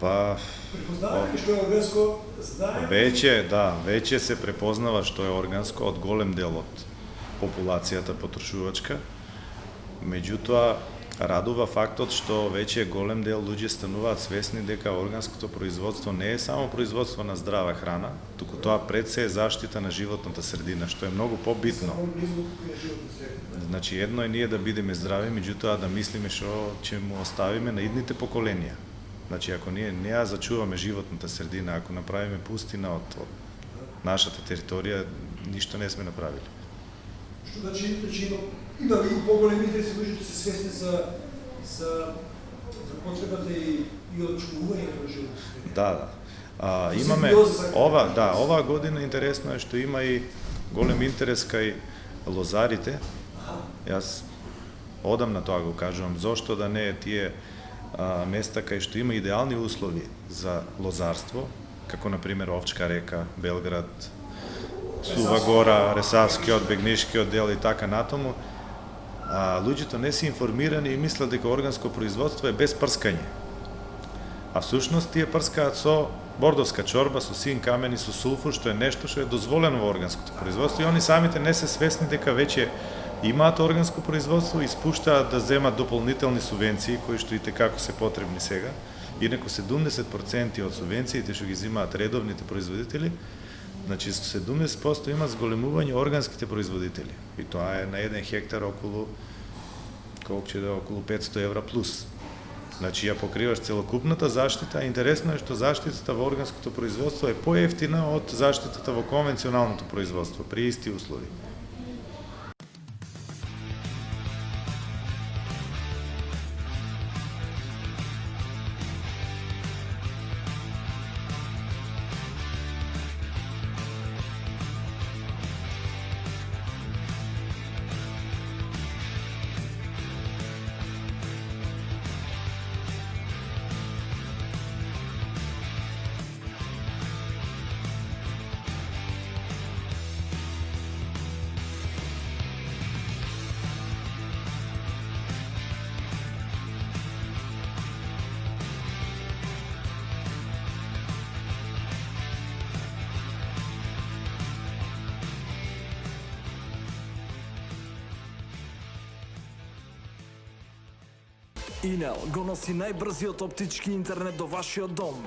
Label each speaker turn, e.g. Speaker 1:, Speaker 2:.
Speaker 1: Па,
Speaker 2: Препознаваме што е органско, знаеме.
Speaker 1: веќе се препознава што е органско од голем дел од популацијата потрошувачка. Меѓутоа, радува фактот што веќе голем дел луѓе стануваат свесни дека органското производство не е само производство на здрава храна, туку тоа пред се е заштита на животната средина, што е многу побитно. Значи, едно е ние да бидеме здрави, меѓутоа да мислиме што ќе му оставиме на идните поколенија. Значи, ако ние не ја зачуваме животната средина, ако направиме пустина од нашата територија, ништо не сме направили.
Speaker 2: Што значи има и поголеми интереси, луѓето се свесни за потребата и од чувувањето на животот.
Speaker 1: Да. Имаме оваа година интересно е што има и голем интерес кај лозарите. Јас одам на тоа го кажувам, зошто да не е тие места кај што има идеални услови за лозарство, како на пример Овчка река, Белград, Сува гора, Ресавскиот, Бегнишкиот дел и така натаму. Луѓето не се информирани и мислат дека органско производство е без прскање. А всушност тие прскаат со бордовска чорба, со син камен и со сулфур, што е нешто што е дозволено во органското производство и они самите не се свесни дека веќе имаат органско производство и спуштаат да земат дополнителни субвенции, кои што и како се потребни сега. Инаку 70% од субвенциите што ги земаат редовните производители, значи 70% имаат зголемување органските производители. И тоа е на 1 хектар околу, колку ќе да е, околу 500 евра плюс. Значи ја покриваш целокупната заштита, а интересно е што заштитата во органското производство е поевтина од заштитата во конвенционалното производство при исти услови.
Speaker 3: Инел го носи најбрзиот оптички интернет до вашиот дом.